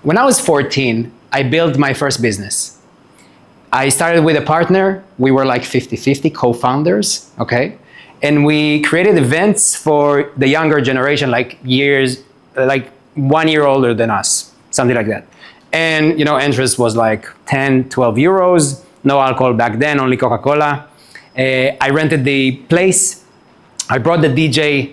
when I was 14, I built my first business. I started with a partner. We were like 50-50 co-founders, okay? And we created events for the younger generation, like 1 year older than us, something like that. And interest was like 10, 12 euros, no alcohol back then, only Coca-Cola. I rented the place. I brought the DJ.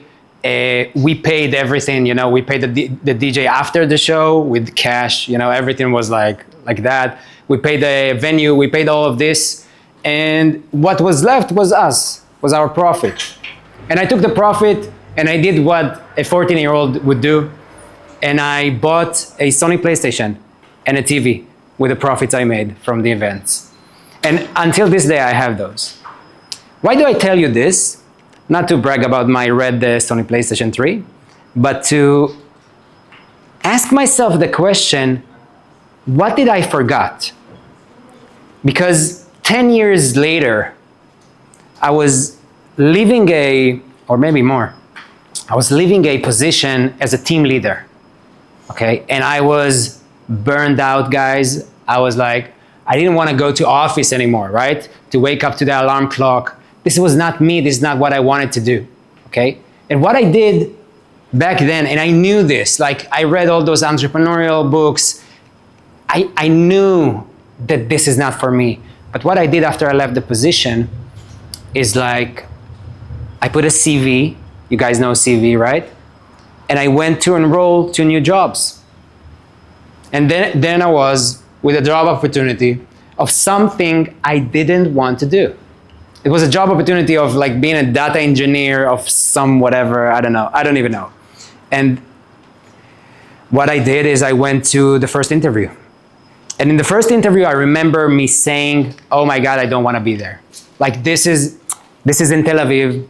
We paid everything, we paid the DJ after the show with cash, everything was like that. We paid the venue, we paid all of this. And what was left was us, was our profit. And I took the profit and I did what a 14-year-old would do. And I bought a Sony PlayStation and a TV with the profits I made from the events. And until this day, I have those. Why do I tell you this? Not to brag about my red Sony PlayStation 3, but to ask myself the question, what did I forget? Because 10 years later, I was leaving or maybe more, I was leaving a position as a team leader, okay? And I was burned out, guys. I was like, I didn't want to go to office anymore, right? To wake up to the alarm clock. This was not me, this is not what I wanted to do, okay? And what I did back then, and I knew this, like I read all those entrepreneurial books, I knew that this is not for me. But what I did after I left the position is like, I put a CV, you guys know CV, right? And I went to enroll to new jobs. And then I was with a job opportunity of something I didn't want to do. It was a job opportunity of like being a data engineer of some whatever, I don't know, I don't even know. And what I did is I went to the first interview. And in the first interview, I remember me saying, oh my God, I don't want to be there. Like this is in Tel Aviv,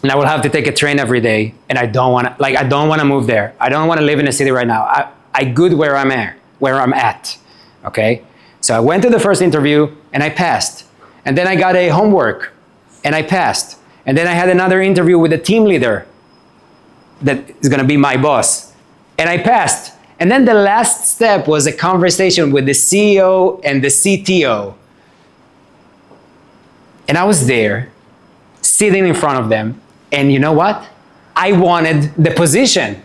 and I will have to take a train every day, and I don't want to move there. I don't want to live in a city right now. I good where I'm at, okay? So I went to the first interview and I passed. And then I got a homework and I passed. And then I had another interview with a team leader that is gonna be my boss. And I passed. And then the last step was a conversation with the CEO and the CTO. And I was there, sitting in front of them. And you know what? I wanted the position.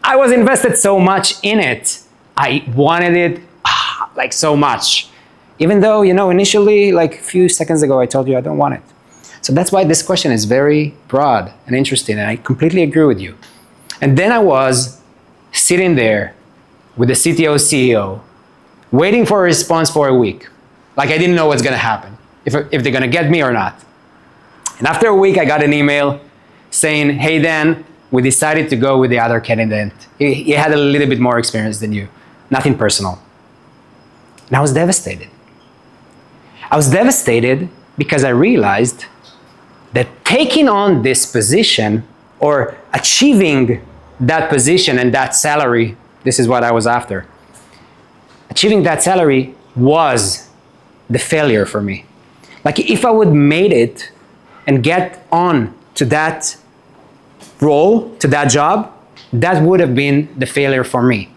I was invested so much in it. I wanted it like so much. Even though, initially, like a few seconds ago, I told you I don't want it. So that's why this question is very broad and interesting, and I completely agree with you. And then I was sitting there with the CTO, CEO, waiting for a response for a week. Like I didn't know what's gonna happen, if they're gonna get me or not. And after a week, I got an email saying, hey Dan, we decided to go with the other candidate. He had a little bit more experience than you, nothing personal. And I was devastated. I was devastated because I realized that taking on this position or achieving that position and that salary, this is what I was after. Achieving that salary was the failure for me. Like if I would made it and get on to that role, to that job, that would have been the failure for me.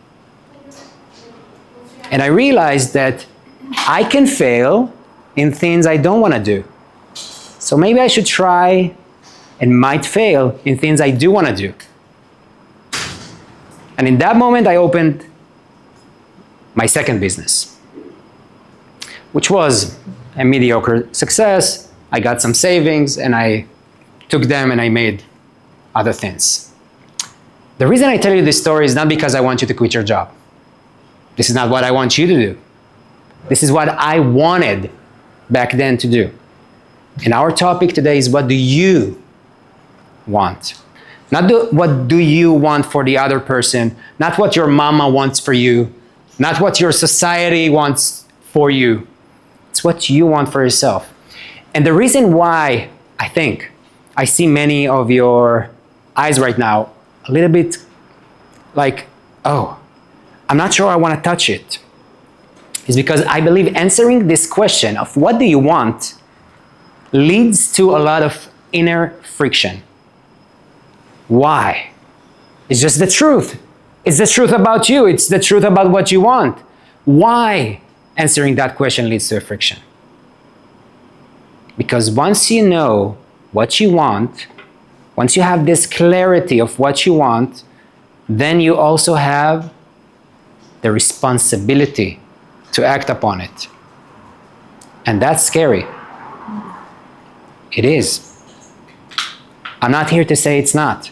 And I realized that I can fail in things I don't want to do. So maybe I should try and might fail in things I do want to do. And in that moment, I opened my second business, which was a mediocre success. I got some savings and I took them and I made other things. The reason I tell you this story is not because I want you to quit your job. This is not what I want you to do. This is what I wanted back then to do. And our topic today is, what do you want? Not what do you want for the other person, not what your mama wants for you, not what your society wants for you. It's what you want for yourself. And the reason why I think I see many of your eyes right now a little bit like, oh, I'm not sure I want to touch it, is because I believe answering this question of what do you want leads to a lot of inner friction. Why? It's just the truth. It's the truth about you. It's the truth about what you want. Why answering that question leads to a friction? Because once you know what you want, once you have this clarity of what you want, then you also have the responsibility to act upon it. And that's scary. It is. I'm not here to say it's not.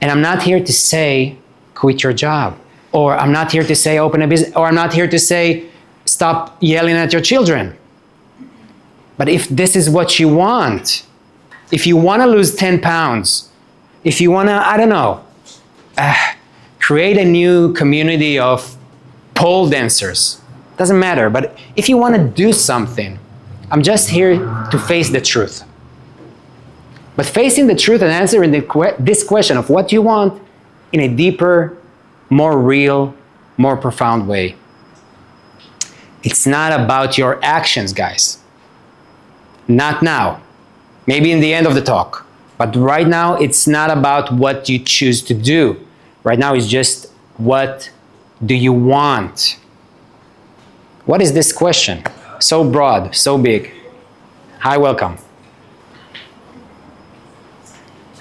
And I'm not here to say quit your job. Or I'm not here to say open a business. Or I'm not here to say stop yelling at your children. But if this is what you want, if you want to lose 10 pounds, if you want to, I don't know, create a new community of pole dancers, doesn't matter. But if you want to do something, I'm just here to face the truth. But facing the truth and answering this question of what you want in a deeper, more real, more profound way. It's not about your actions, guys. Not now. Maybe in the end of the talk. But right now, it's not about what you choose to do. Right now, it's just what do you want? What is this question? So broad, so big. Hi, welcome.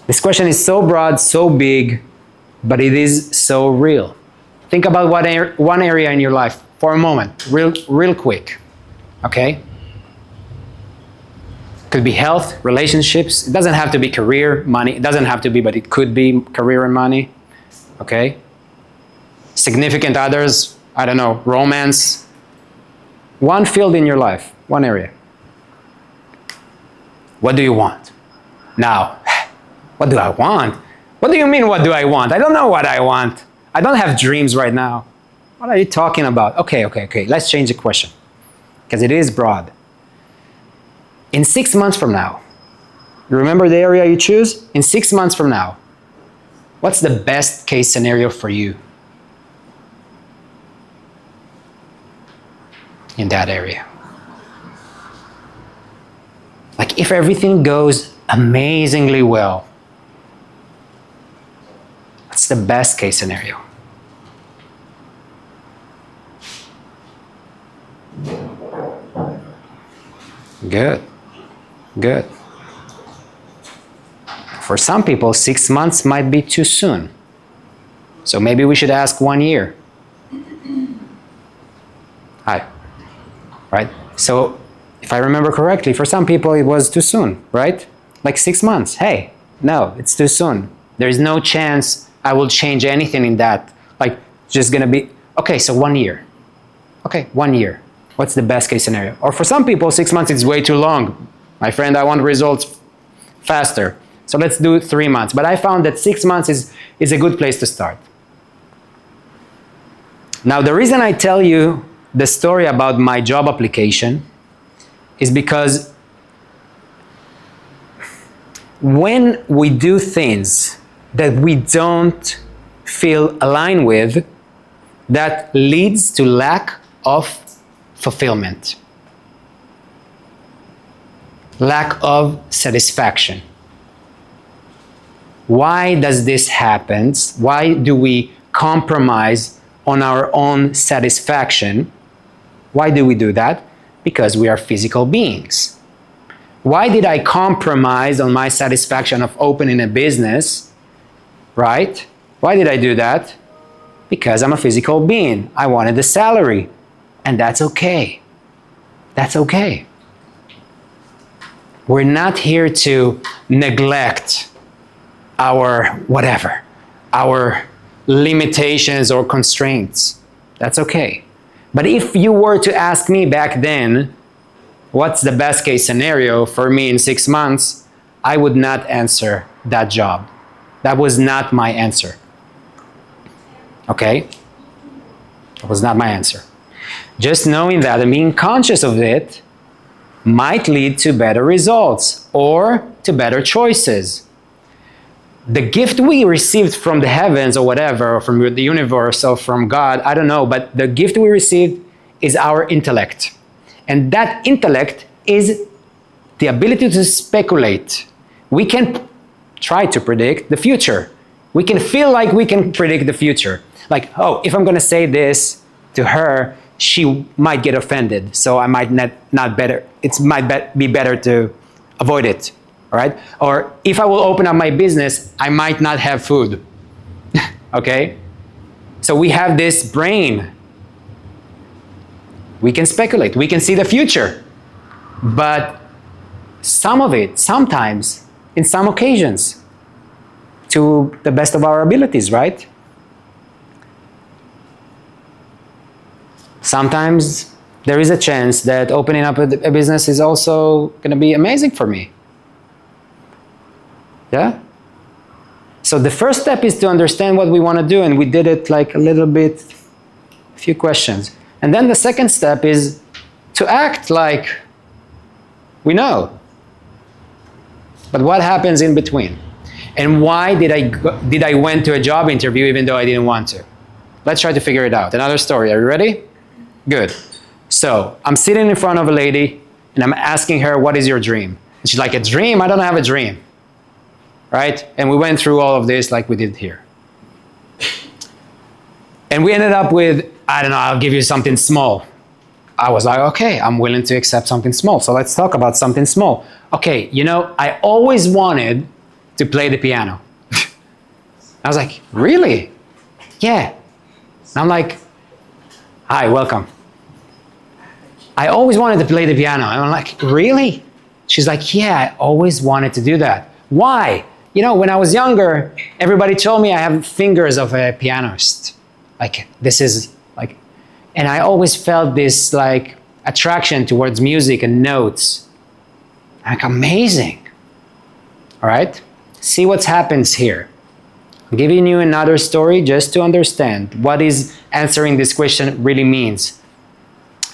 This question is so broad, so big, but it is so real. Think about one area in your life for a moment, real quick, okay? Could be health, relationships. It doesn't have to be career, money. It doesn't have to be, but it could be career and money, okay? Significant others, I don't know, romance. One field in your life, one area. What do you want? Now, what do I want? What do you mean, what do I want? I don't know what I want. I don't have dreams right now. What are you talking about? Okay. Let's change the question, because it is broad. In 6 months from now, you remember the area you choose? In 6 months from now, what's the best case scenario for you in that area? Like if everything goes amazingly well, what's the best case scenario? Good. For some people, 6 months might be too soon. So maybe we should ask 1 year. Hi. Right? So if I remember correctly, for some people it was too soon, right? Like 6 months. Hey, no, it's too soon. There is no chance I will change anything in that. Like, just gonna be, okay, so 1 year. Okay, 1 year. What's the best case scenario? Or for some people, 6 months is way too long. My friend, I want results faster. So let's do 3 months. But I found that 6 months is a good place to start. Now, the reason I tell you the story about my job application is because when we do things that we don't feel aligned with, that leads to lack of fulfillment, lack of satisfaction. Why does this happen? Why do we compromise on our own satisfaction? Why do we do that? Because we are physical beings. Why did I compromise on my satisfaction of opening a business? Right? Why did I do that? Because I'm a physical being. I wanted the salary. And that's okay. That's okay. We're not here to neglect our whatever, our limitations or constraints. That's okay. But if you were to ask me back then, what's the best case scenario for me in 6 months, I would not answer that job. That was not my answer. Okay? That was not my answer. Just knowing that and being conscious of it might lead to better results or to better choices. The gift we received from the heavens or whatever, or from the universe or from God, I don't know, but the gift we received is our intellect. And that intellect is the ability to speculate. We can try to predict the future. We can feel like we can predict the future. Like, oh, if I'm going to say this to her, she might get offended. So I might not better. It might be better to avoid it. All right. Or if I will open up my business, I might not have food. Okay. So we have this brain. We can speculate. We can see the future. But some of it, sometimes, in some occasions, to the best of our abilities, right? Sometimes there is a chance that opening up a business is also going to be amazing for me. Yeah? So the first step is to understand what we want to do, and we did it like a little bit, a few questions. And then the second step is to act like we know. But what happens in between? And why did I went to a job interview even though I didn't want to? Let's try to figure it out. Another story. Are you ready? Good. So I'm sitting in front of a lady and I'm asking her, what is your dream? And she's like, a dream? I don't have a dream. Right? And we went through all of this like we did here. And we ended up with, I don't know, I'll give you something small. I was like, okay, I'm willing to accept something small. So let's talk about something small. Okay, you know, I always wanted to play the piano. I was like, really? Yeah. And I'm like, hi, welcome. I always wanted to play the piano. And I'm like, really? She's like, yeah, I always wanted to do that. Why? You know, when I was younger, everybody told me I have fingers of a pianist. Like, this is like, and I always felt this like attraction towards music and notes. Like, amazing. All right? See what happens here. I'm giving you another story just to understand what is answering this question really means.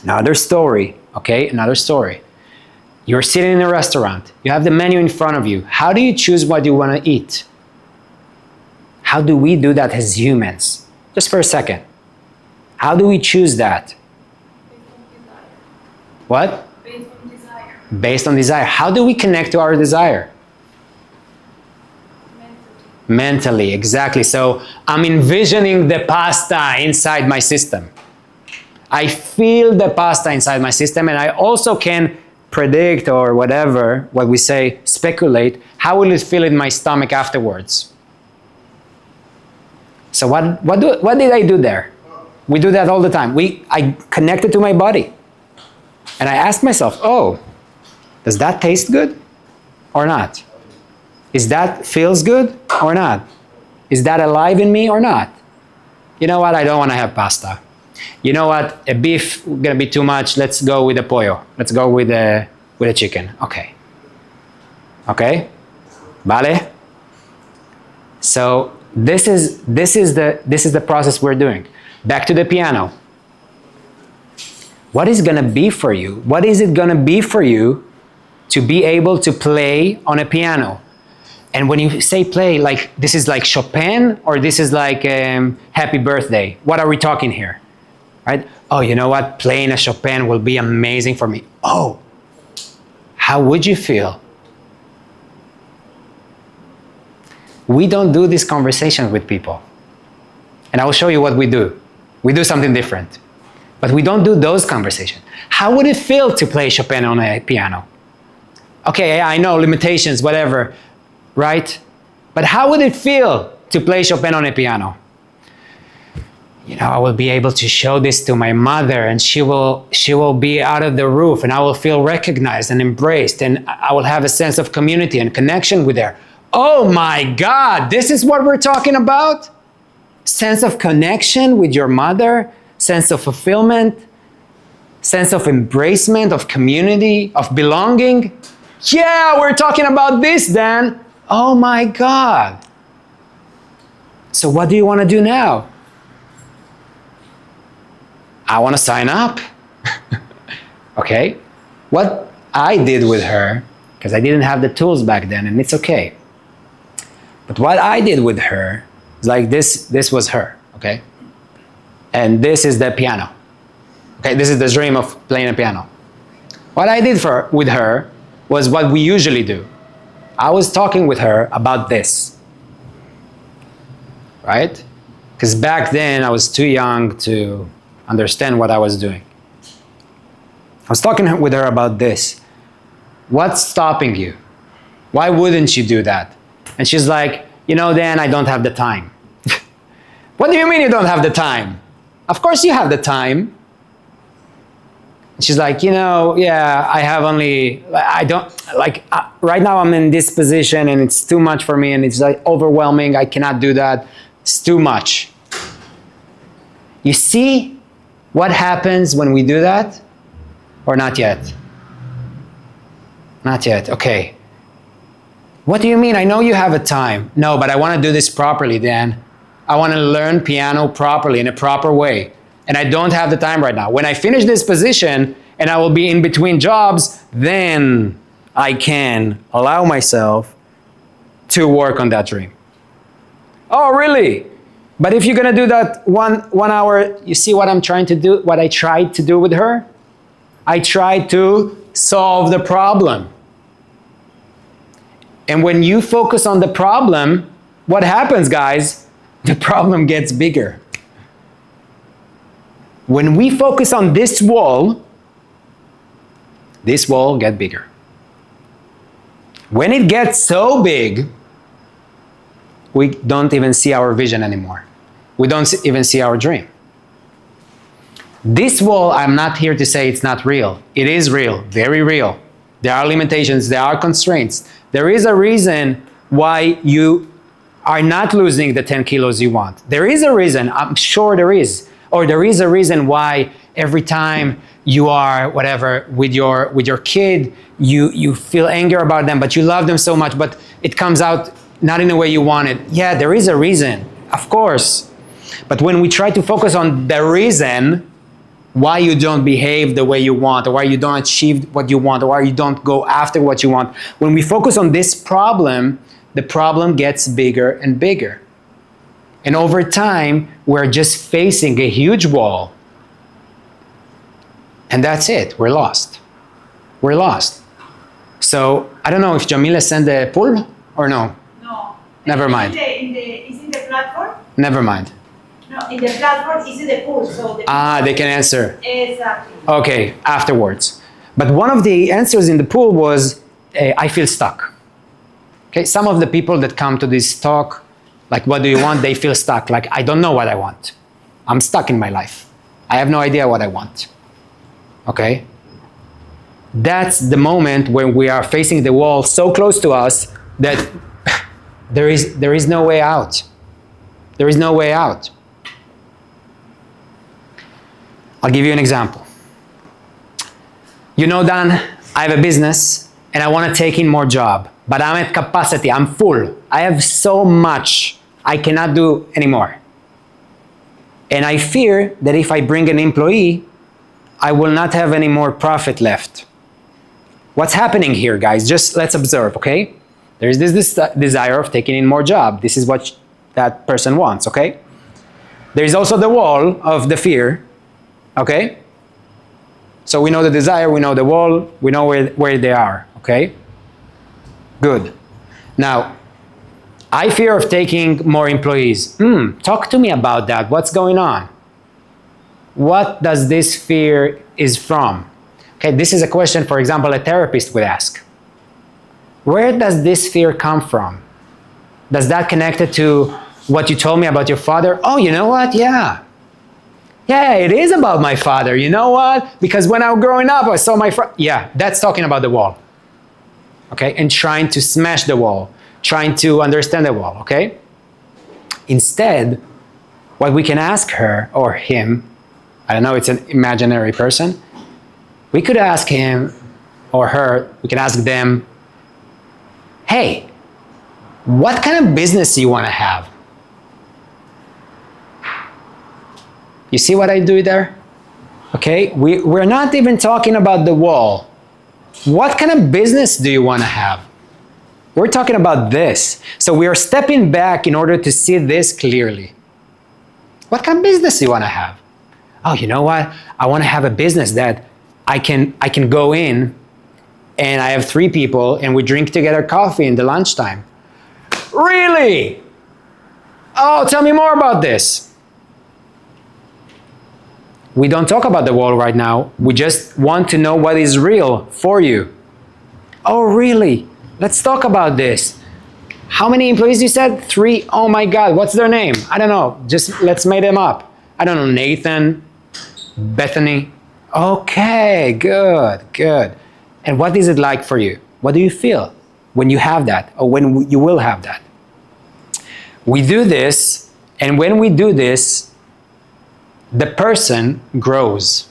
Another story, okay? Another story. You're sitting in a restaurant. You have the menu in front of you. How do you choose what you want to eat? How do we do that as humans? Just for a second. How do we choose that? What? Based on desire. Based on desire. How do we connect to our desire? Mentally, exactly. So I'm envisioning the pasta inside my system. I feel the pasta inside my system, and I also can predict or whatever, what we say, speculate, how will it feel in my stomach afterwards? So what did I do there? We do that all the time. I connected to my body. And I asked myself, oh, does that taste good or not? Is that feels good or not? Is that alive in me or not? You know what? I don't want to have pasta. You know what? A beef gonna be too much. Let's go with a pollo. Let's go with a chicken. Okay. Okay. Vale. So this is the process we're doing. Back to the piano. What is gonna be for you? What is it gonna be for you to be able to play on a piano? And when you say play, like this is like Chopin or this is like Happy Birthday? What are we talking here? Right? Oh, you know what? Playing a Chopin will be amazing for me. Oh, how would you feel? We don't do these conversations with people. And I will show you what we do. We do something different. But we don't do those conversations. How would it feel to play Chopin on a piano? Okay, I know, limitations, whatever, right? But how would it feel to play Chopin on a piano? You know, I will be able to show this to my mother and she will be out of the roof and I will feel recognized and embraced and I will have a sense of community and connection with her. Oh my God, this is what we're talking about? Sense of connection with your mother, sense of fulfillment, sense of embracement, of community, of belonging. Yeah, we're talking about this then. Oh my God. So what do you want to do now? I want to sign up. Okay. What I did with her, because I didn't have the tools back then, and it's okay. But what I did with her is like this was her, okay? And this is the piano. Okay, this is the dream of playing a piano. What I did with her was what we usually do. I was talking with her about this. right? Because back then I was too young to understand what I was doing. I was talking with her about this. What's stopping you? Why wouldn't you do that? And she's like, Dan, I don't have the time. What do you mean you don't have the time? Of course you have the time. And she's like, I have only, right now I'm in this position and it's too much for me and it's like overwhelming. I cannot do that. It's too much. You see what happens when we do that? Or not yet? Not yet, okay. What do you mean? I know you have a time. No, but I want to do this properly, Dan. I want to learn piano properly, in a proper way. And I don't have the time right now. When I finish this position and I will be in between jobs, then I can allow myself to work on that dream. Oh, really? But if you're going to do that one hour, you see what I'm trying to do, what I tried to do with her? I tried to solve the problem. And when you focus on the problem, what happens, guys? The problem gets bigger. When we focus on this wall gets bigger. When it gets so big, we don't even see our vision anymore. We don't even see our dream. This wall, I'm not here to say it's not real. It is real, very real. There are limitations, there are constraints. There is a reason why you are not losing the 10 kilos you want. There is a reason, I'm sure there is. Or there is a reason why every time you are, whatever, with your kid, you feel anger about them, but you love them so much, but it comes out not in the way you want it. Yeah, there is a reason, of course. But when we try to focus on the reason why you don't behave the way you want, or why you don't achieve what you want, or why you don't go after what you want, when we focus on this problem, the problem gets bigger and bigger. And over time, we're just facing a huge wall. And that's it, we're lost. We're lost. So, I don't know if Jamila sent the poll or no? No. Never mind. Is in the platform? Never mind. No, in the platform is in the pool. So they can answer. Exactly. Okay, afterwards. But one of the answers in the pool was, I feel stuck. Okay, some of the people that come to this talk, like, what do you want? They feel stuck. Like, I don't know what I want. I'm stuck in my life. I have no idea what I want. Okay? That's the moment when we are facing the wall so close to us that there is no way out. There is no way out. I'll give you an example. Dan, I have a business and I want to take in more job, but I'm at capacity, I'm full. I have so much I cannot do anymore. And I fear that if I bring an employee, I will not have any more profit left. What's happening here, guys? Just let's observe, okay? There is this desire of taking in more job. This is what that person wants, okay? There is also the wall of the fear, okay? So we know the desire, we know the wall, we know where they are, okay? Good. Now, I fear of taking more employees. Talk to me about that. What's going on? What does this fear is from? Okay, this is a question, for example, a therapist would ask. Where does this fear come from? Does that connect it to what you told me about your father? Oh, you know what? Yeah. Yeah, it is about my father. You know what? Because when I was growing up, I saw my father. Yeah, that's talking about the wall. Okay, and trying to smash the wall, trying to understand the wall, okay? Instead, what we can ask her or him, I don't know, it's an imaginary person, we could ask him or her, we can ask them, hey, what kind of business do you want to have? You see what I do there? Okay, we're not even talking about the wall. What kind of business do you want to have? We're talking about this. So we are stepping back in order to see this clearly. What kind of business do you want to have? Oh, you know what? I want to have a business that I can go in and I have 3 people and we drink together coffee in the lunchtime. Really? Oh, tell me more about this. We don't talk about the wall right now. We just want to know what is real for you. Oh, really? Let's talk about this. How many employees you said? 3. Oh my God, what's their name? I don't know. Just let's make them up. I don't know, Nathan, Bethany. Okay, good, good. And what is it like for you? What do you feel when you have that, or when you will have that? We do this, and when we do this, the person grows.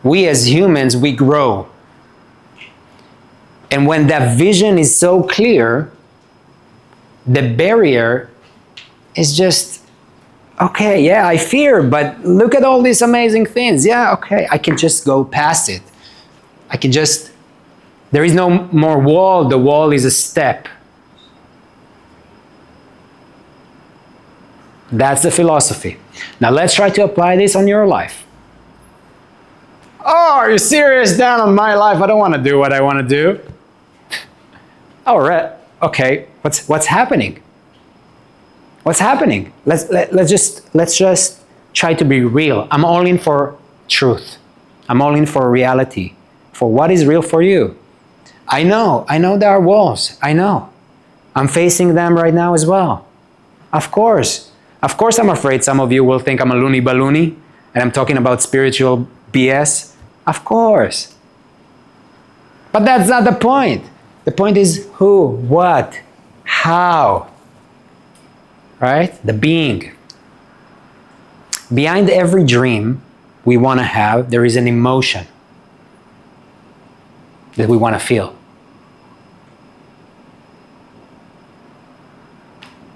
We as humans, we grow. And when that vision is so clear, the barrier is just, okay, yeah, I fear, but look at all these amazing things. Yeah, okay, I can just go past it. I can just, there is no more wall. The wall is a step. That's the philosophy. Now let's try to apply this on your life. Oh, are you serious, Dan, on my life? I don't want to do what I want to do. All right, okay, what's happening? What's happening? Let's just try to be real. I'm all in for truth. I'm all in for reality, for what is real for you. I know there are walls. I know. I'm facing them right now as well. Of course, I'm afraid some of you will think I'm a loony balloony and I'm talking about spiritual BS. Of course. But that's not the point. The point is who, what, how, right? The being. Behind every dream we want to have, there is an emotion that we want to feel.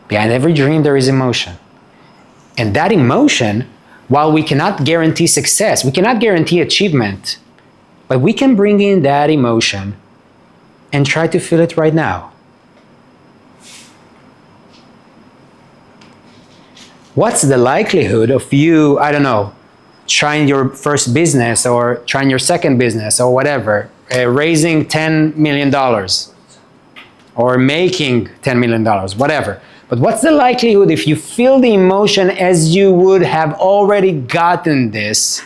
Behind every dream, there is emotion. And that emotion, while we cannot guarantee success, we cannot guarantee achievement, but we can bring in that emotion and try to feel it right now. What's the likelihood of you, I don't know, trying your first business or trying your second business or whatever, raising $10 million or making $10 million, whatever. But what's the likelihood if you feel the emotion as you would have already gotten this,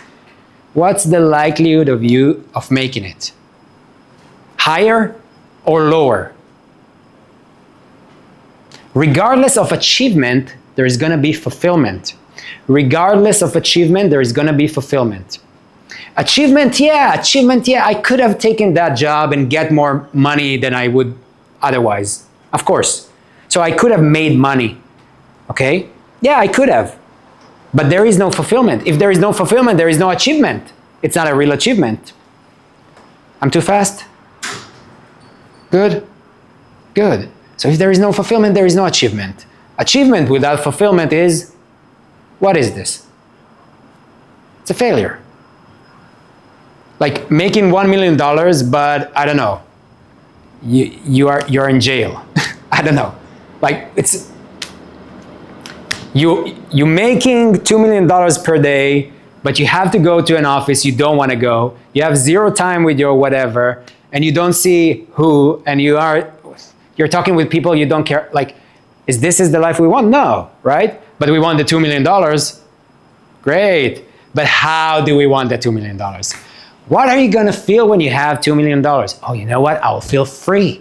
what's the likelihood of you of making it? Higher or lower? Regardless of achievement, there is going to be fulfillment. Regardless of achievement, there is going to be fulfillment. Achievement, yeah, I could have taken that job and get more money than I would otherwise. Of course. So I could have made money. Okay? Yeah, I could have. But there is no fulfillment. If there is no fulfillment, there is no achievement. It's not a real achievement. I'm too fast? Good? Good. So if there is no fulfillment, there is no achievement. Achievement without fulfillment is, what is this? It's a failure. Like making $1 million, but I don't know. You're in jail. I don't know. Like it's you making $2 million per day, but you have to go to an office you don't want to go. You have zero time with your whatever, and you don't see who, and you're talking with people you don't care. Like, is the life we want? No, right? But we want the $2 million. Great. But how do we want the $2 million? What are you going to feel when you have $2 million? Oh, you know what? I'll feel free.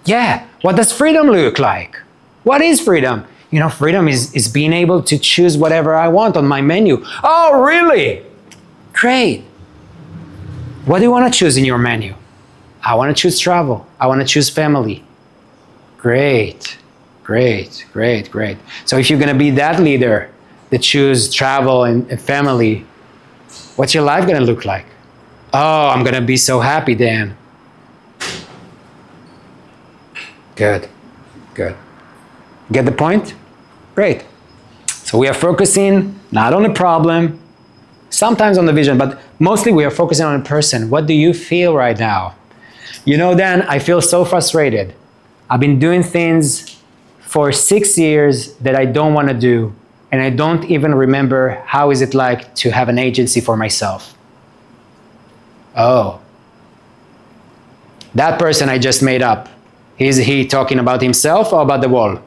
Yeah. What does freedom look like? What is freedom? You know, freedom is being able to choose whatever I want on my menu. Oh, really? Great. What do you want to choose in your menu? I want to choose travel. I want to choose family. Great. Great, great, great. So if you're going to be that leader that choose travel and family, what's your life going to look like? Oh, I'm going to be so happy, Dan. Good, good. Get the point? Great. So we are focusing not on the problem, sometimes on the vision, but mostly we are focusing on a person. What do you feel right now? You know, Dan, I feel so frustrated. I've been doing things for 6 years that I don't want to do, and I don't even remember how is it like to have an agency for myself. Oh. That person I just made up, is he talking about himself or about the wall?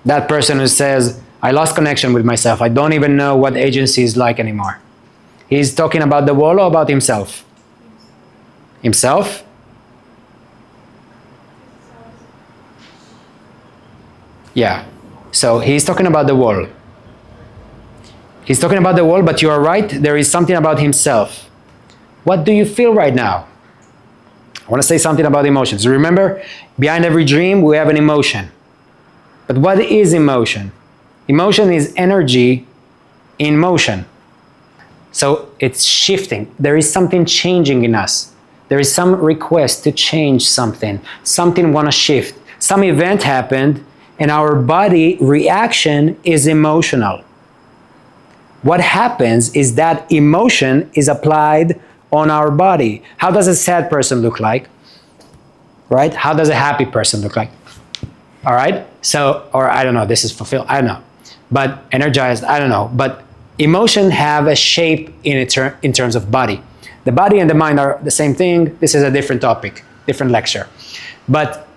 That person who says, I lost connection with myself. I don't even know what agency is like anymore. He's talking about the wall or about himself? Himself? Yeah. So he's talking about the wall. He's talking about the wall, but you are right. There is something about himself. What do you feel right now? I want to say something about emotions. Remember, behind every dream, we have an emotion. But what is emotion? Emotion is energy in motion. So it's shifting. There is something changing in us. There is some request to change something. Something want to shift. Some event happened, and our body reaction is emotional. What happens is that emotion is applied on our body. How does a sad person look like? Right? How does a happy person look like? All right? So, or I don't know, this is fulfilled, I don't know. But energized, I don't know. But emotion have a shape in terms of body. The body and the mind are the same thing. This is a different topic, different lecture. But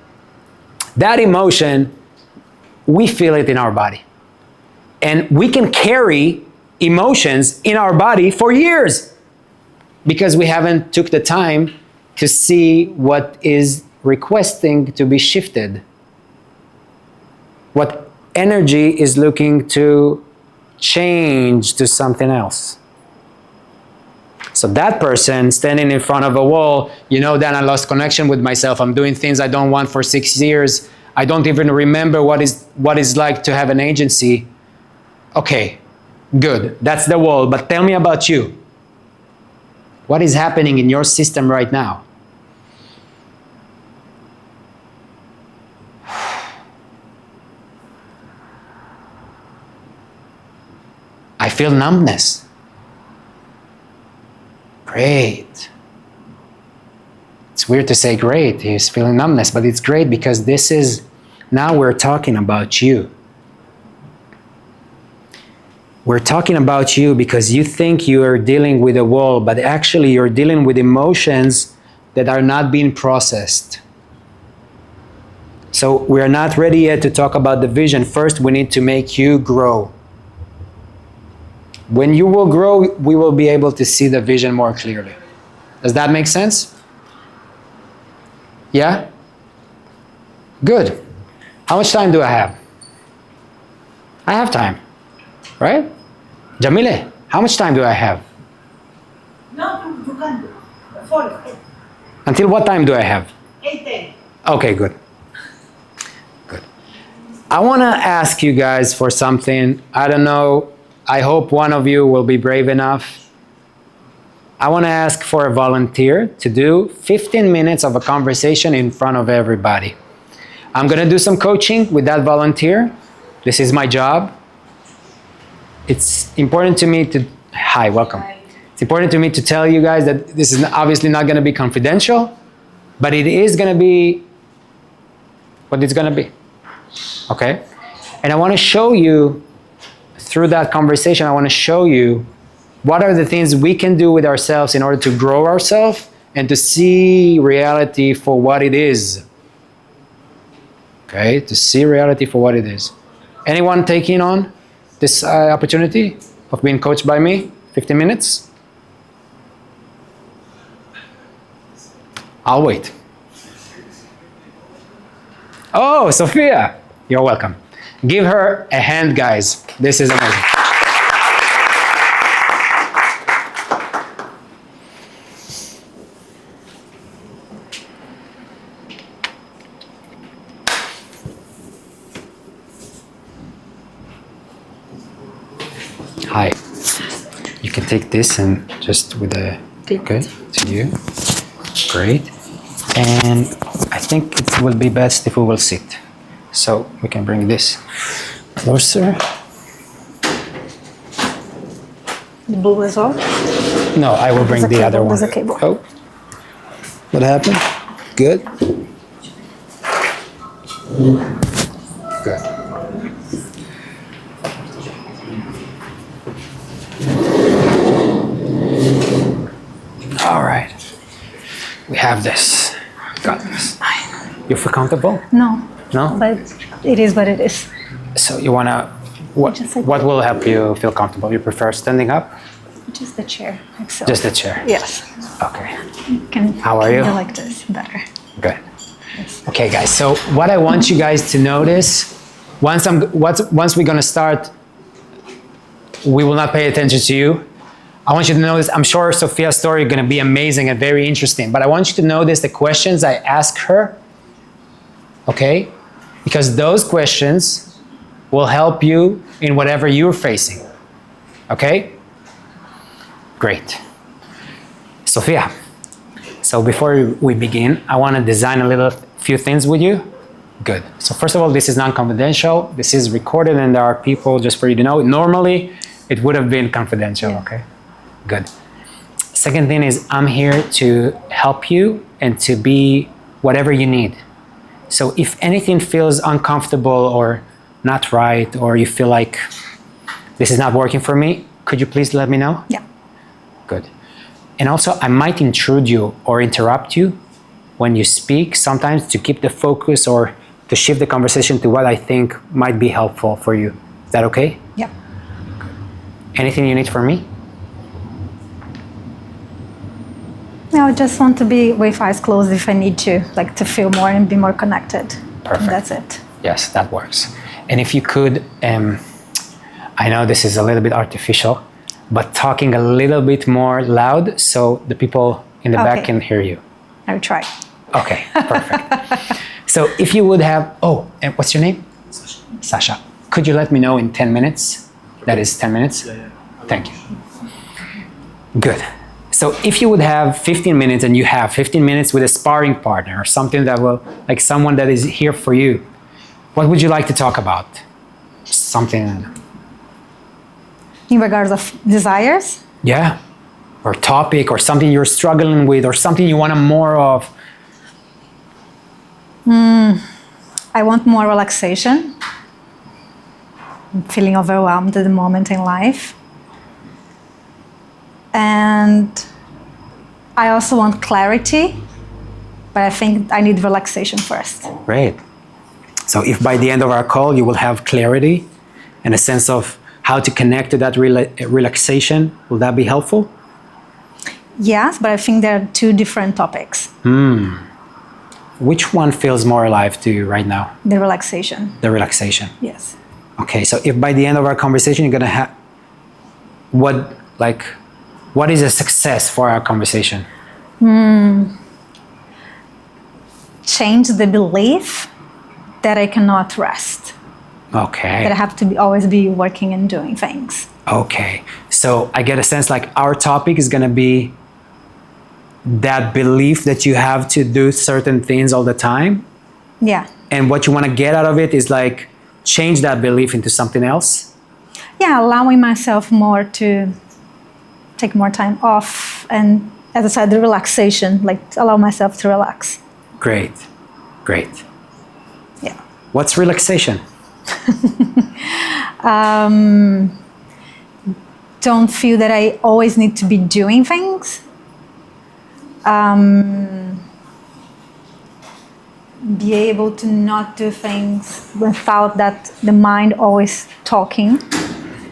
that emotion, we feel it in our body. And we can carry emotions in our body for years because we haven't took the time to see what is requesting to be shifted. What energy is looking to change to something else. So that person standing in front of a wall, you know that I lost connection with myself. I'm doing things I don't want for 6 years. I don't even remember what is like to have an agency. Okay, good. That's the wall. But tell me about you. What is happening in your system right now? I feel numbness. Great. It's weird to say great. He's feeling numbness, but it's great because this is, now we're talking about you. We're talking about you because you think you are dealing with a wall, but actually you're dealing with emotions that are not being processed. So we're not ready yet to talk about the vision. First, we need to make you grow. When you will grow, we will be able to see the vision more clearly. Does that make sense? Yeah? Good. How much time do I have? I have time, right? Jamile, how much time do I have? No, you can do. Follow. Until what time do I have? 8:10. Okay, good. Good. I want to ask you guys for something. I don't know. I hope one of you will be brave enough. I want to ask for a volunteer to do 15 minutes of a conversation in front of everybody. I'm going to do some coaching with that volunteer. This is my job. It's important to me to, hi, welcome. It's important to me to tell you guys that this is obviously not going to be confidential, but it is going to be what it's going to be. Okay? And I want to show you, through that conversation, I want to show you what are the things we can do with ourselves in order to grow ourselves and to see reality for what it is. Okay? To see reality for what it is. Anyone taking on this opportunity of being coached by me? 15 minutes? I'll wait. Oh, Sofia, you're welcome. Give her a hand, guys. This is amazing. Hi. You can take this and just with a, okay, to you. Great. And I think it will be best if we will sit. So we can bring this closer. The blue as well? No, I will bring the other one. There's a cable. Oh, what happened? Good. Good. All right. We have this. Got this. You feel comfortable? No. No? But it is what it is. So you wanna, what will help you feel comfortable? You prefer standing up? Just the chair. Like so. Just the chair? Yes. Okay, How are you? Go like this, better. good. Okay, guys, so what I want you guys to notice, once we're gonna start, we will not pay attention to you. I want you to notice, I'm sure Sofia's story is gonna be amazing and very interesting, but I want you to notice the questions I ask her, okay? Because those questions will help you in whatever you're facing, okay? Great. Sofia, so before we begin, I want to design a few things with you. Good. So first of all, this is non-confidential. This is recorded and there are people, just for you to know, normally it would have been confidential, okay? Good. Second thing is I'm here to help you and to be whatever you need. So if anything feels uncomfortable or not right, or you feel like this is not working for me, could you please let me know? Yeah. Good. And also, I might intrude you or interrupt you when you speak, sometimes to keep the focus or to shift the conversation to what I think might be helpful for you. Is that okay? Yeah. Anything you need from me? No, I just want to be with eyes closed if I need to, like to feel more and be more connected. Perfect. And that's it. Yes, that works. And if you could, I know this is a little bit artificial, but talking a little bit more loud so the people in the back Okay. can hear you. I'll try. Okay, perfect. So if you would have, and what's your name? Sasha. Sasha. Could you let me know in 10 minutes? That is 10 minutes? Yeah. Thank you. Good. So if you would have 15 minutes and you have 15 minutes with a sparring partner or something that will, like someone that is here for you, what would you like to talk about? Something, In regards of desires, yeah, or topic or something you're struggling with or something you want more of. I want more relaxation. I'm feeling overwhelmed at the moment in life. And I also want clarity, but I think I need relaxation first. Great. So if by the end of our call you will have clarity and a sense of how to connect to that relaxation, will that be helpful? Yes, but I think there are two different topics. Which one feels more alive to you right now? The relaxation. The relaxation. Yes. Okay, so if by the end of our conversation you're gonna have what is a success for our conversation? Change the belief that I cannot rest. That I Okay. have to always be working and doing things. Okay. So I get a sense like our topic is gonna be that belief that you have to do certain things all the time. Yeah. And what you wanna get out of it is like change that belief into something else. Yeah, allowing myself more to take more time off. And as I said, the relaxation, like allow myself to relax. Great. Great. Yeah. What's relaxation? Don't feel that I always need to be doing things. Be able to not do things without that the mind always talking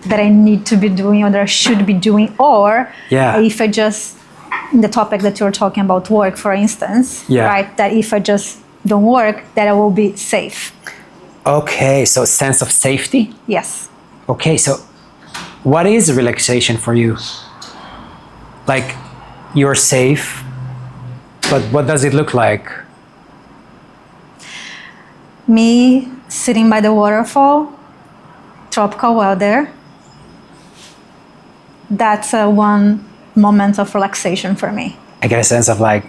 that I need to be doing or that I should be doing, or Yeah. if I just, in the topic that you're talking about, work, for instance, Yeah. right? That if I just don't work, that I will be safe. Okay, so sense of safety? Yes. Okay, so what is relaxation for you? Like you're safe, but what does it look like? Me sitting by the waterfall, tropical weather. That's one moment of relaxation for me. I get a sense of like,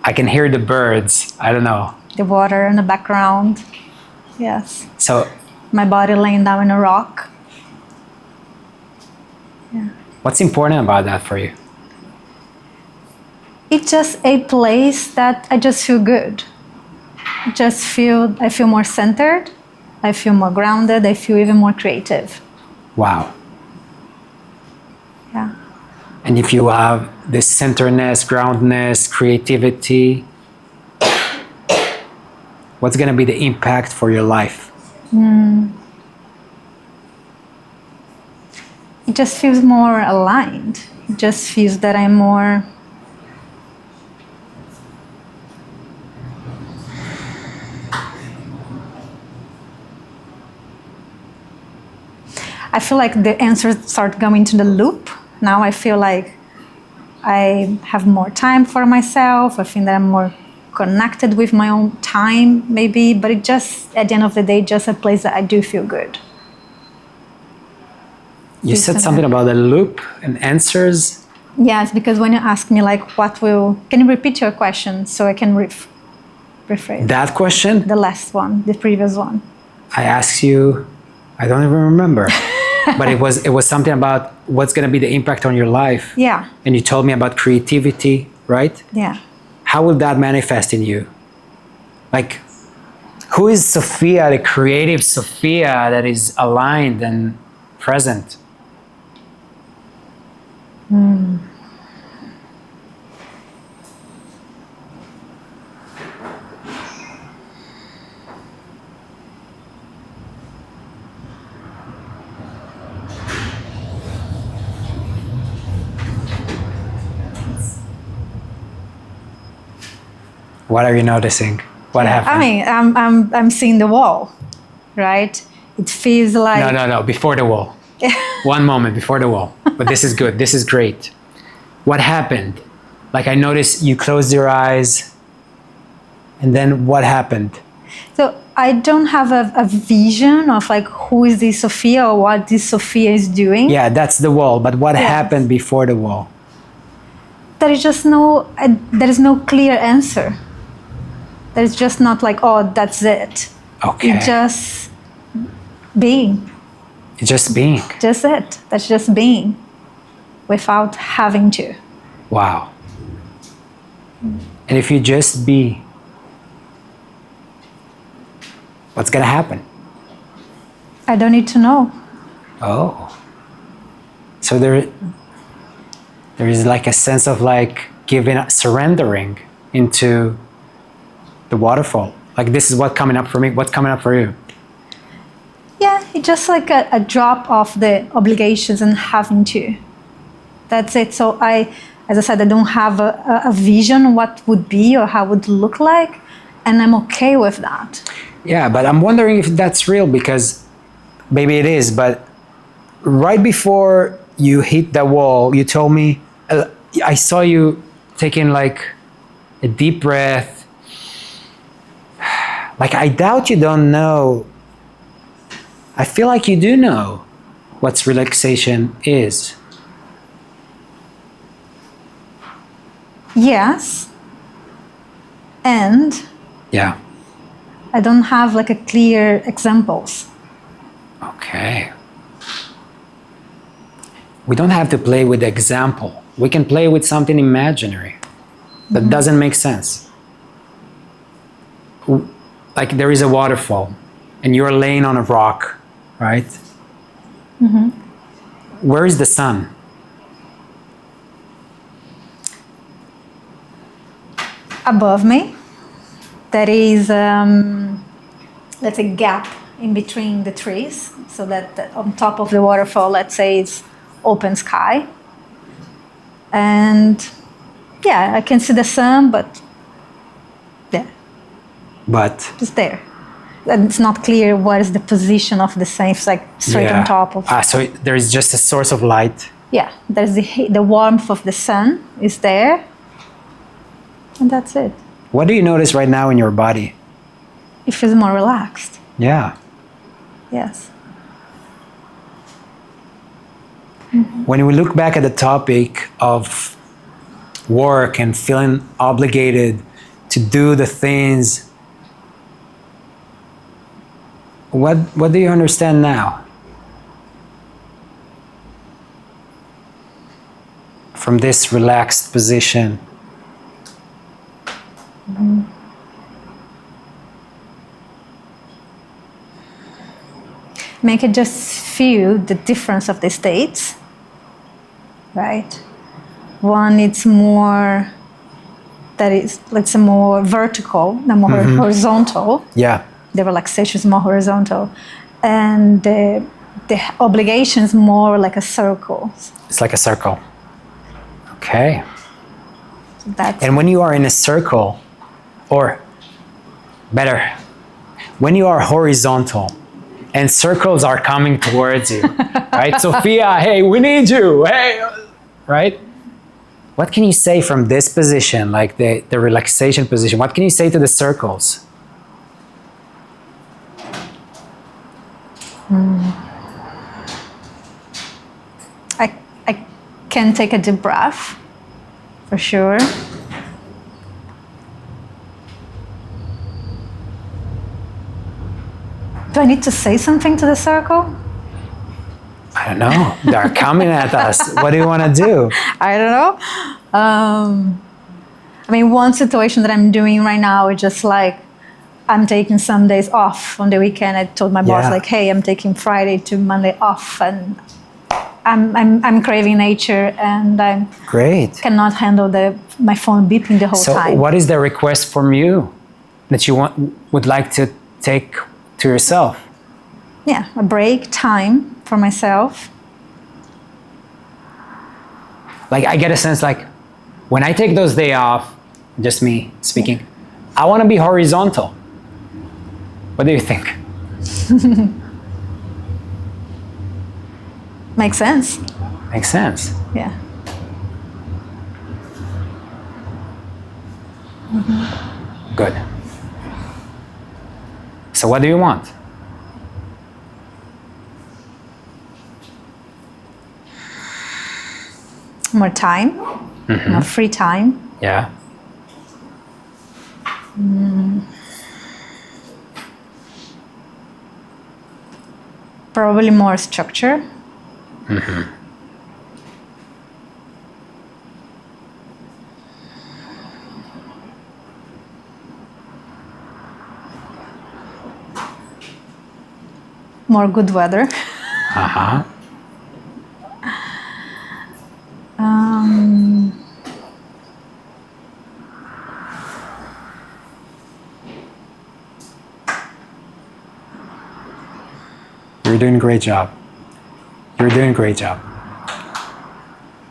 I can hear the birds. I don't know. The water in the background. Yes. So My body laying down in a rock. Yeah. what's important about that for you? It's just a place that I just feel good. I feel more centered. I feel more grounded. I feel even more creative. Wow. Yeah. And if you have this centeredness, groundedness, creativity, what's going to be the impact for your life? it just feels more aligned. It just feels that I'm more... I feel like the answers start going to the loop. Now I feel like I have more time for myself. I think that I'm more connected with my own time, maybe. But it just, at the end of the day, just a place that I do feel good. You said something about the loop and answers. Yes, because when you ask me like, can you repeat your question so I can rephrase? That question? The last one, the previous one. I asked you, I don't even remember. But it was something about what's going to be the impact on your life. Yeah. And you told me about creativity, right? Yeah. How will that manifest in you? Like, who is Sofia, the creative Sofia that is aligned and present? What are you noticing? What happened? I mean, I'm seeing the wall, right? It feels like... No, before the wall. One moment before the wall. But this is good. This is great. What happened? Like, I noticed you closed your eyes, and then what happened? So I don't have a vision of like who is this Sofia or what this Sofia is doing. Yeah, that's the wall. But what happened before the wall? There is no clear answer. There's just not like, oh, that's it. Okay. It's just being. It's just being. Just it. That's just being without having to. Wow. And if you just be, what's going to happen? I don't need to know. Oh. So there is like a sense of like surrendering into the waterfall. Like, this is what's coming up for me. What's coming up for you? Yeah, it's just like a drop of the obligations and having to. That's it. So as I said, I don't have a vision what would be or how it would look like, and I'm okay with that. Yeah, but I'm wondering if that's real, because maybe it is, but right before you hit the wall, you told me, I saw you taking like a deep breath. Like, I doubt you don't know. I feel like you do know what relaxation is. Yes. And Yeah. I don't have like a clear examples. Okay. We don't have to play with the example. We can play with something imaginary that doesn't make sense. Like, there is a waterfall and you're laying on a rock, right? Mm-hmm. Where is the sun? Above me, there is let's say gap in between the trees, so that on top of the waterfall, let's say, it's open sky. And yeah, I can see the sun, but yeah, But just there. And it's not clear what is the position of the sun. It's like straight on top of. So there is just a source of light. Yeah, there's the warmth of the sun is there, and that's it. What do you notice right now in your body? It feels more relaxed. Yeah. Yes. When we look back at the topic of work and feeling obligated to do the things, what do you understand now? From this relaxed position. Make it just feel the difference of the states, right? One, it's more, that is, let's say, more vertical, the more horizontal. Yeah. The relaxation is more horizontal. And the the obligations more like a circle. It's like a circle. Okay. That's And when you are in a circle, or better, when you are horizontal and circles are coming towards you, right? Sofia, hey, we need you, hey, right? What can you say from this position, like the relaxation position? What can you say to the circles? I can take a deep breath, for sure. Do I need to say something to the circle? I don't know. They're coming at us. What do you want to do? I don't know. I mean, one situation that I'm doing right now is just like I'm taking some days off on the weekend. I told my boss, Yeah. like, hey, I'm taking Friday to Monday off, and I'm craving nature, and I Great. cannot handle my phone beeping the whole So time. what is the request from you that you would like to take to yourself? Yeah, a break, time for myself. Like, I get a sense like when I take those days off, just me speaking, I want to be horizontal. What do you think? Makes sense. Makes sense. Yeah. Good. So what do you want? More time, more free time. Yeah. Probably more structure. More good weather. Uh-huh. You're doing a great job. You're doing a great job.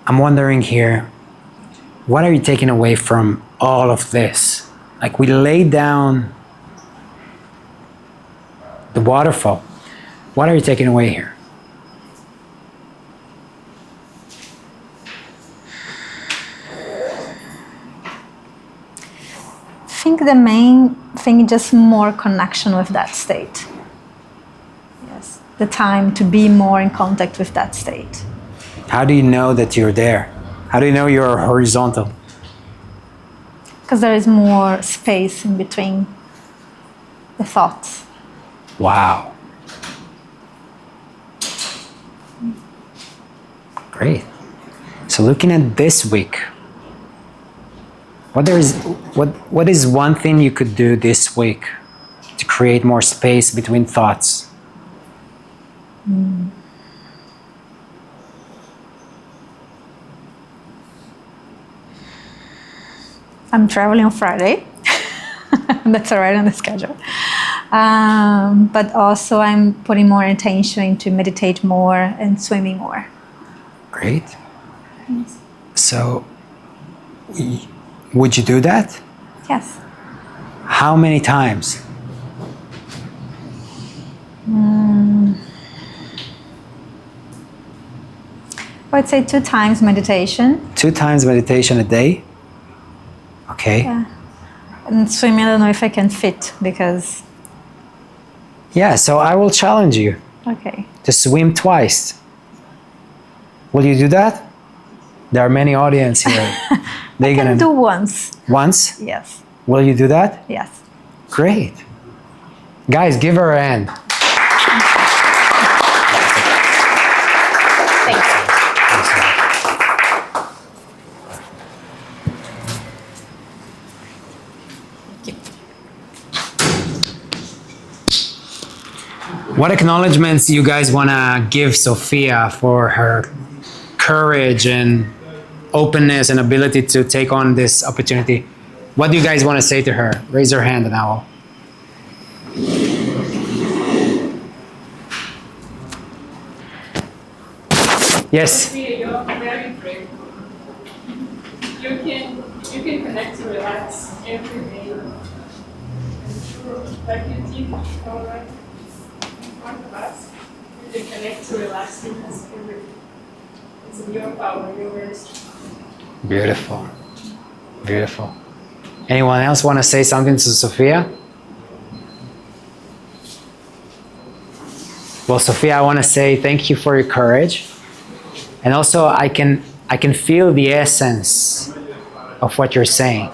I'm wondering here, what are you taking away from all of this? Like, we laid down the waterfall. What are you taking away here? I think the main thing is just more connection with that state. Yes, the time to be more in contact with that state. How do you know that you're there? How do you know you're horizontal? Because there is more space in between the thoughts. Wow. Great. So looking at this week, what is one thing you could do this week to create more space between thoughts? I'm traveling on Friday. That's alright on the schedule. But also I'm putting more attention to meditate more and swimming more. Great. So, would you do that? Yes. How many times? I would say 2 times meditation. 2 times meditation a day? Okay. Yeah. And swimming, I don't know if I can fit because, Yeah, so I will challenge you okay. to swim twice. Will you do that? There are many audience here. They're I can gonna do once. once. Yes. Will you do that? Yes. Great. Guys, give her a hand. What acknowledgements you guys want to give Sofia for her courage and openness and ability to take on this opportunity? What do you guys want to say to her? Raise your hand and I will. Yes. Sofia, you're very brave. You can connect to relax every day. And sure, like you teach all right in front of us, you can connect to relaxedness every day. It's in your power, you're very strong. Beautiful. Beautiful. Anyone else want to say something to Sofia? Well, Sofia, I want to say thank you for your courage. And also I can feel the essence of what you're saying.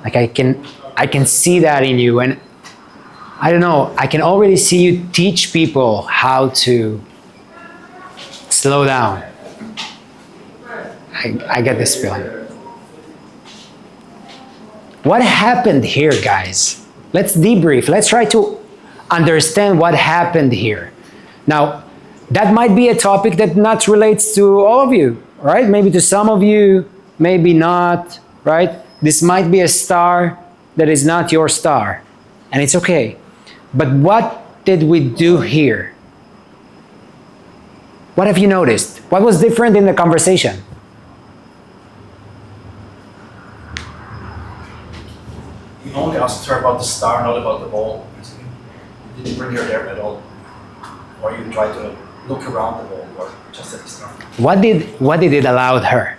Like I can see that in you, and I don't know, I can already see you teach people how to slow down. I get this feeling. What happened here, guys? Let's debrief. Let's try to understand what happened here. Now, that might be a topic that not relates to all of you, right? Maybe to some of you, maybe not, right? This might be a star that is not your star, and it's okay. But what did we do here? What have you noticed? What was different in the conversation? You only asked her about the star, not about the ball. You didn't bring her there at all. Or you tried to look around the ball or just at the star. What did it allow her?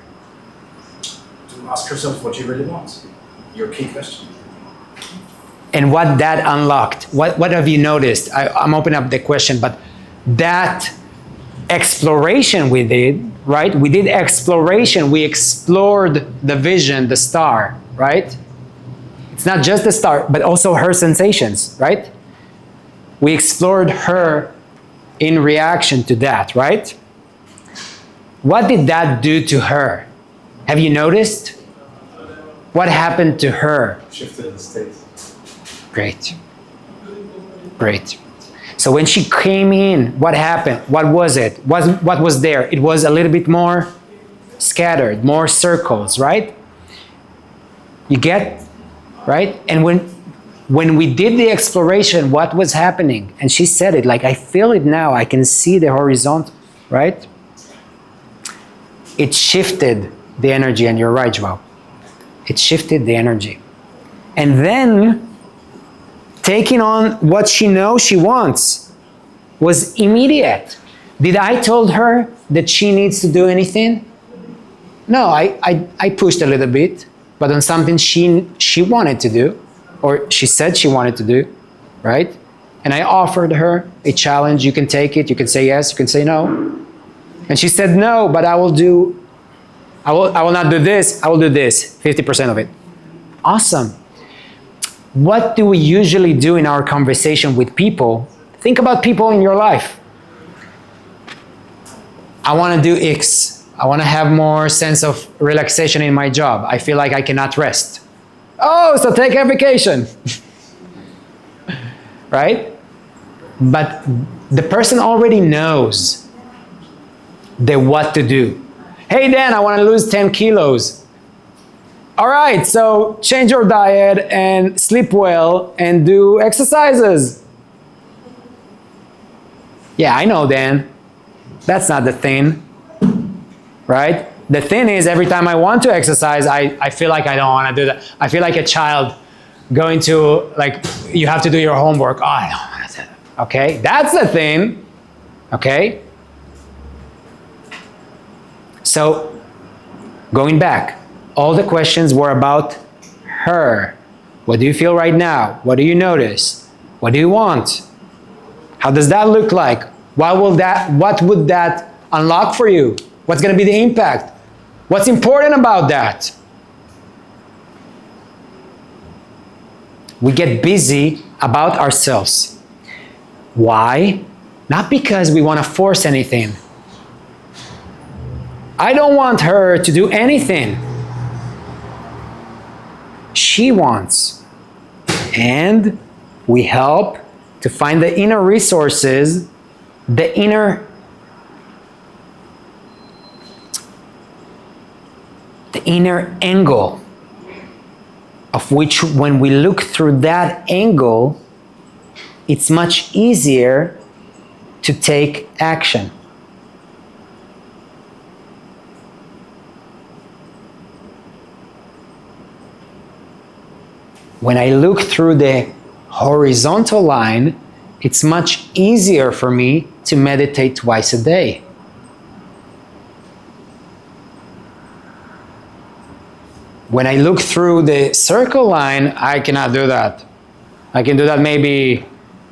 To ask herself what she really wants. Your key question. And what that unlocked? What have you noticed? I'm opening up the question, but that exploration we did, right? We did exploration. We explored the vision, the star, right? It's not just the star, but also her sensations, right? We explored her in reaction to that, right? What did that do to her? Have you noticed? What happened to her? Shifted the state. Great. Great. So when she came in, what happened? What was it? What was there? It was a little bit more scattered, more circles, right? You get, right? And when we did the exploration, what was happening? And she said it, like, I feel it now. I can see the horizon, right? It shifted the energy, and you're right, Joao. It shifted the energy. And then taking on what she knows she wants was immediate. Did I told her that she needs to do anything? No, I pushed a little bit, but on something she wanted to do, or she said she wanted to do, right? And I offered her a challenge. You can take it, you can say yes, you can say no. And she said no, but I will not do this, I will do this, 50% of it. Awesome. What do we usually do in our conversation with people? Think about people in your life. I want to do X. I want to have more sense of relaxation in my job. I feel like I cannot rest. Oh, so take a vacation. Right? But the person already knows the what to do. Hey, Dan, I want to lose 10 kilos. All right, so change your diet and sleep well and do exercises. Yeah, I know, Dan. That's not the thing, right? The thing is, every time I want to exercise, I feel like I don't want to do that. I feel like a child going to, like, you have to do your homework. Oh, I don't want to do that. Okay, that's the thing. Okay? So, going back, all the questions were about her. What do you feel right now? What do you notice? What do you want? How does that look like? What would that unlock for you? What's going to be the impact? What's important about that? We get busy about ourselves. Why? Not because we want to force anything. I don't want her to do anything. She wants. And we help to find the inner resources, the inner angle, of which when we look through that angle, it's much easier to take action. When I look through the horizontal line, it's much easier for me to meditate twice a day. When I look through the circle line, I cannot do that. I can do that maybe,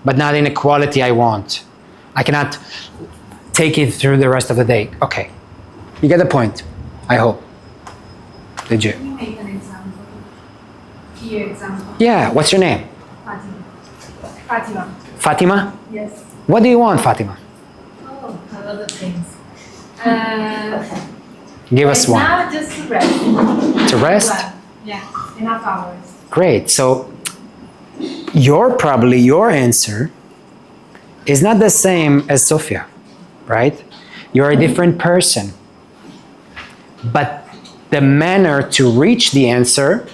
but not in the quality I want. I cannot take it through the rest of the day. Okay, you get the point, I hope. Did you? Can you make an example? Clear example. Yeah, what's your name? Fatima. Fatima. Fatima? Yes. What do you want, Fatima? Oh, a lot of things. Give us one. Now just to rest. To rest? Well, yeah, enough hours. Great. So your answer is not the same as Sofia, right? You're a different person. But the manner to reach the answer,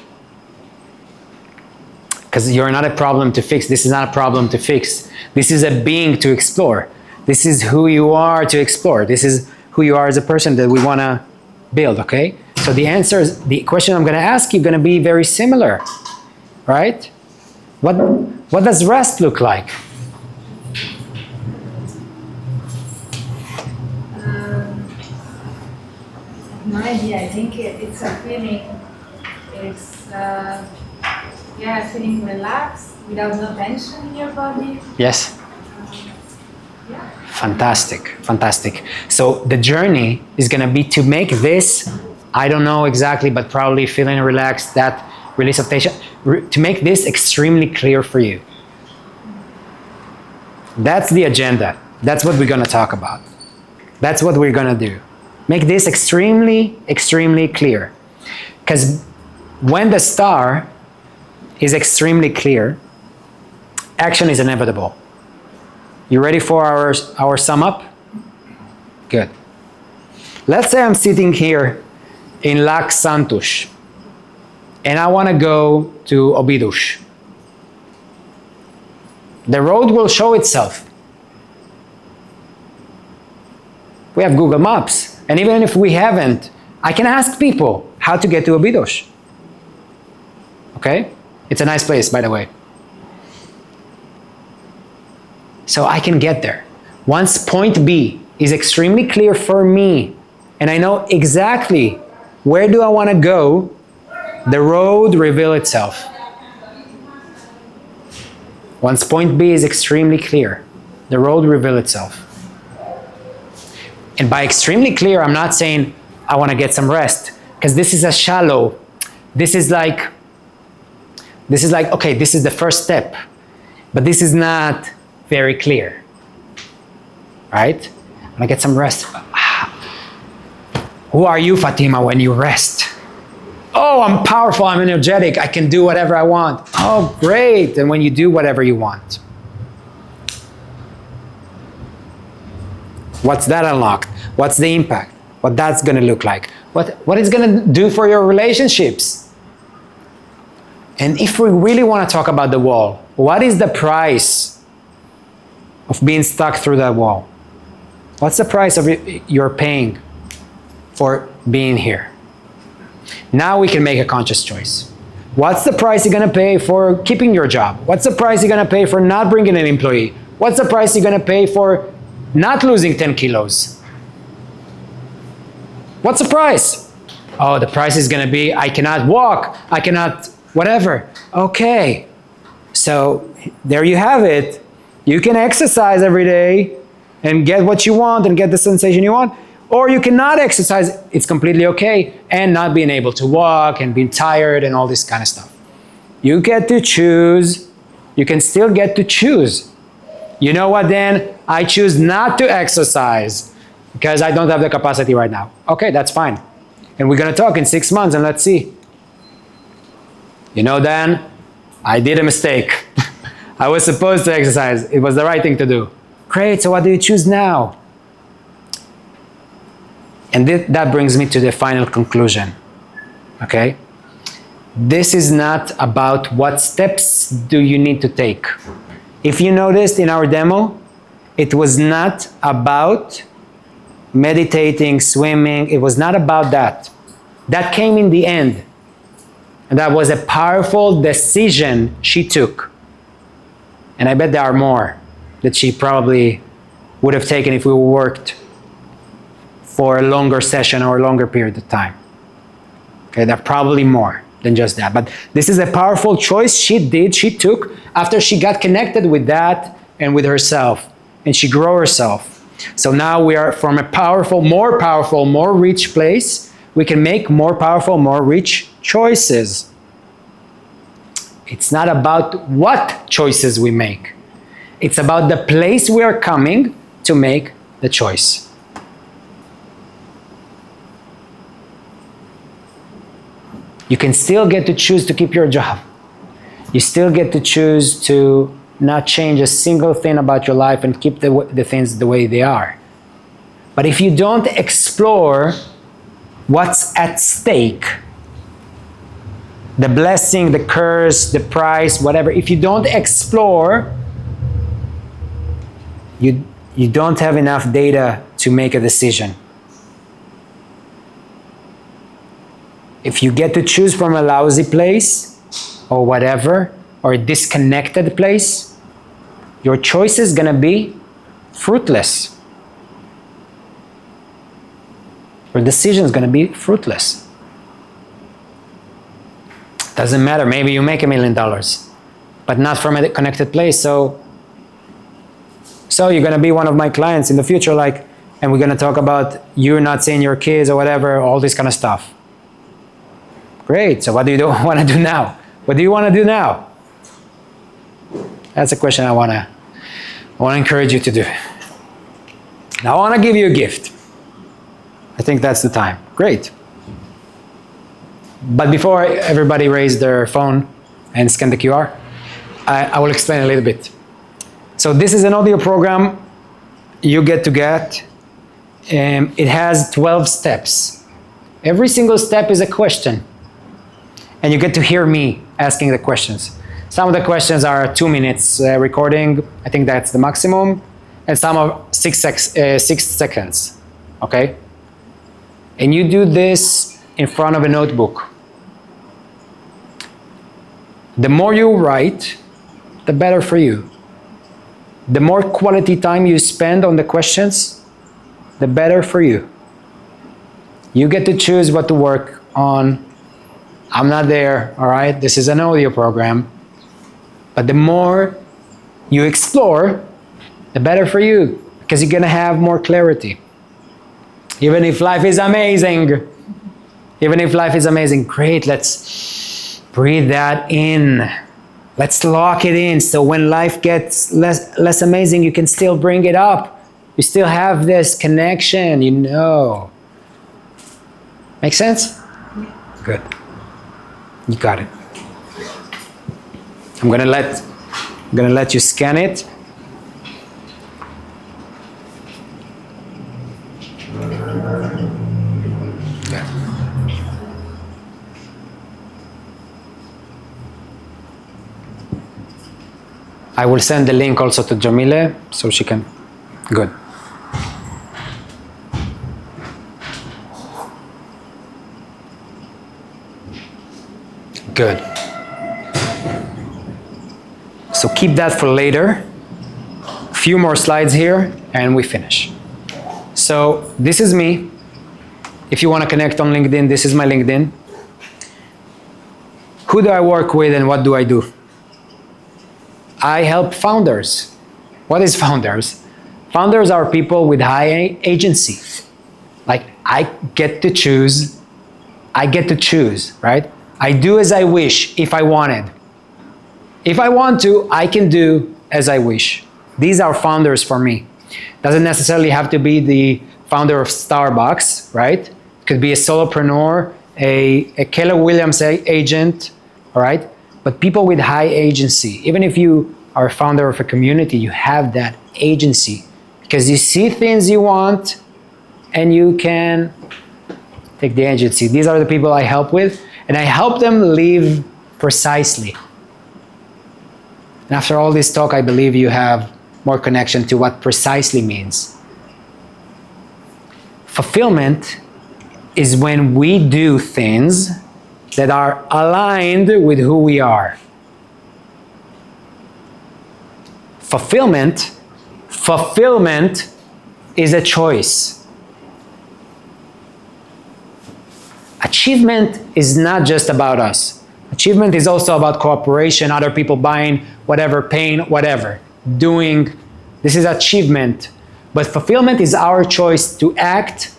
because you're not a problem to fix. This is not a problem to fix. This is a being to explore. This is who you are to explore. This is who you are as a person that we want to build, okay? So the answer is, the question I'm going to ask you going to be very similar, right? What does rest look like? No idea. I think it's a feeling. It's feeling relaxed without no tension in your body. Yes. Yeah. Fantastic, fantastic. So the journey is going to be to make this, I don't know exactly, but probably feeling relaxed, that release of tension, to make this extremely clear for you. That's the agenda. That's what we're going to talk about. That's what we're going to do. Make this extremely, extremely clear. Because when the star is extremely clear, action is inevitable. You ready for our sum up? Good. Let's say I'm sitting here in Lac Santos and I want to go to Obidos. The road will show itself. We have Google Maps, and even if we haven't, I can ask people how to get to Obidos. Okay? It's a nice place, by the way. So I can get there. Once point B is extremely clear for me, and I know exactly where do I want to go, the road reveals itself. Once point B is extremely clear, the road reveals itself. And by extremely clear, I'm not saying I want to get some rest, because this is a shallow. This is like, okay, this is the first step, but this is not very clear, right? I'm gonna get some rest. Who are you, Fatima, when you rest? Oh, I'm powerful, I'm energetic, I can do whatever I want. Oh, great, and when you do whatever you want. What's that unlocked? What's the impact? What that's gonna look like? What it's gonna do for your relationships? And if we really wanna talk about the wall, what is the price of being stuck through that wall? What's the price of you're paying for being here? Now we can make a conscious choice. What's the price you're gonna pay for keeping your job? What's the price you're gonna pay for not bringing an employee? What's the price you're gonna pay for not losing 10 kilos? What's the price? Oh, the price is gonna be, I cannot walk, I cannot, whatever. Okay, so there you have it. You can exercise every day and get what you want and get the sensation you want, or you cannot exercise, it's completely okay, and not being able to walk and being tired and all this kind of stuff. You get to choose. You can still get to choose. You know what then? I choose not to exercise because I don't have the capacity right now. Okay, that's fine. And we're gonna talk in 6 months and let's see. You know, Dan, I did a mistake. I was supposed to exercise. It was the right thing to do. Great, so what do you choose now? And that brings me to the final conclusion, okay? This is not about what steps do you need to take. If you noticed in our demo, it was not about meditating, swimming. It was not about that. That came in the end. And that was a powerful decision she took. And I bet there are more that she probably would have taken if we worked for a longer session or a longer period of time. Okay, there are probably more than just that. But this is a powerful choice she took after she got connected with that and with herself. And she grew herself. So now we are from a powerful, more rich place. We can make more powerful, more rich choices. It's not about what choices we make. It's about the place we are coming to make the choice. You can still get to choose to keep your job. You still get to choose to not change a single thing about your life and keep the things the way they are. But if you don't explore what's at stake, the blessing, the curse, the price, whatever, if you don't explore, you don't have enough data to make a decision. If you get to choose from a lousy place or whatever, or a disconnected place, your choice is going to be fruitless. Your decision is going to be fruitless. Doesn't matter. Maybe you make $1 million, but not from a connected place. So you're going to be one of my clients in the future, and we're going to talk about you not seeing your kids or whatever, all this kind of stuff. Great. So what do you want to do now? What do you want to do now? That's a question I want to encourage you to do. Now I want to give you a gift. I think that's the time. Great. But before everybody raise their phone and scan the QR, I will explain a little bit. So this is an audio program you get. It has 12 steps. Every single step is a question. And you get to hear me asking the questions. Some of the questions are 2 minutes recording. I think that's the maximum. And some are 6 seconds. Okay? And you do this in front of a notebook. The more you write, the better for you. The more quality time you spend on the questions, the better for you. You get to choose what to work on. I'm not there, all right? This is an audio program. But the more you explore, the better for you, because you're gonna have more clarity. Even if life is amazing, great, let's breathe that in. Let's lock it in, so when life gets less amazing, you can still bring it up. You still have this connection, you know. Make sense? Good. You got it. I'm gonna let you scan it. Good. I will send the link also to Jamile so she can. Good. Good. So keep that for later. A few more slides here and we finish. So this is me. If you want to connect on LinkedIn, this is my LinkedIn. Who do I work with and what do I do? I help founders. What is founders? Founders are people with high agency. Like I get to choose, right? I do as I wish if I wanted. If I want to, I can do as I wish. These are founders for me. Doesn't necessarily have to be the founder of Starbucks, right? It could be a solopreneur, a Keller Williams agent, all right? But people with high agency, even if you are a founder of a community, you have that agency because you see things you want and you can take the agency. These are the people I help with, and I help them live precisely. And after all this talk, I believe you have more connection to what precisely means. Fulfillment is when we do things that are aligned with who we are. Fulfillment is a choice. Achievement is not just about us. Achievement is also about cooperation, other people buying, whatever, paying, whatever, doing. This is achievement. But fulfillment is our choice to act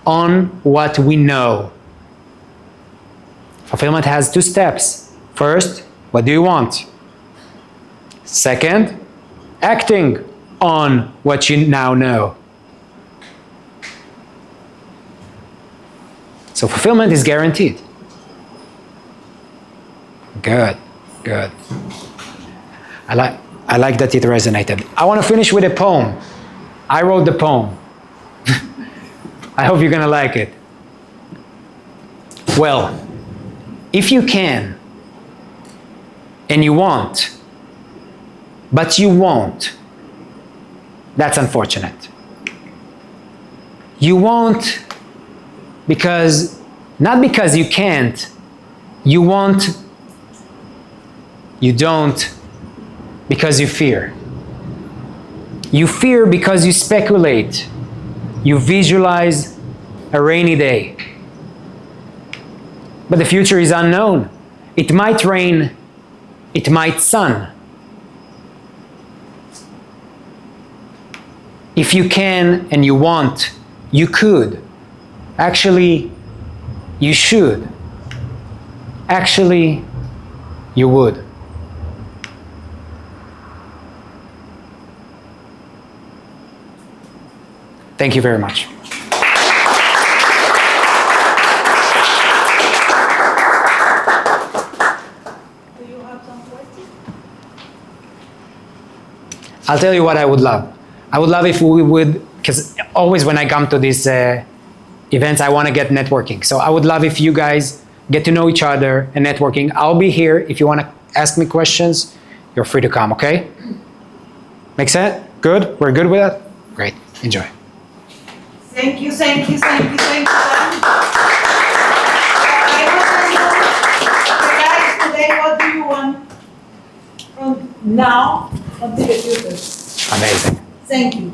on what we know. Fulfillment has 2 steps. First, what do you want? Second, acting on what you now know. So fulfillment is guaranteed. Good, good. I like that it resonated. I want to finish with a poem. I wrote the poem. I hope you're gonna like it. Well, if you can, and you want, but you won't, that's unfortunate. You won't because, not because you can't, you won't, you don't, because you fear. You fear because you speculate. You visualize a rainy day. But the future is unknown. It might rain, it might sun. If you can and you want, you could. Actually, you should. Actually, you would. Thank you very much. Do you have some questions? I'll tell you what I would love. I would love if we would, because always when I come to these events, I want to get networking. So I would love if you guys get to know each other and networking. I'll be here. If you want to ask me questions, you're free to come, okay? Make sense? Good? We're good with that? Great. Enjoy. Thank you, thank you, thank you, thank you. I want to know, guys, today, what do you want from now until the future? Amazing. Thank you.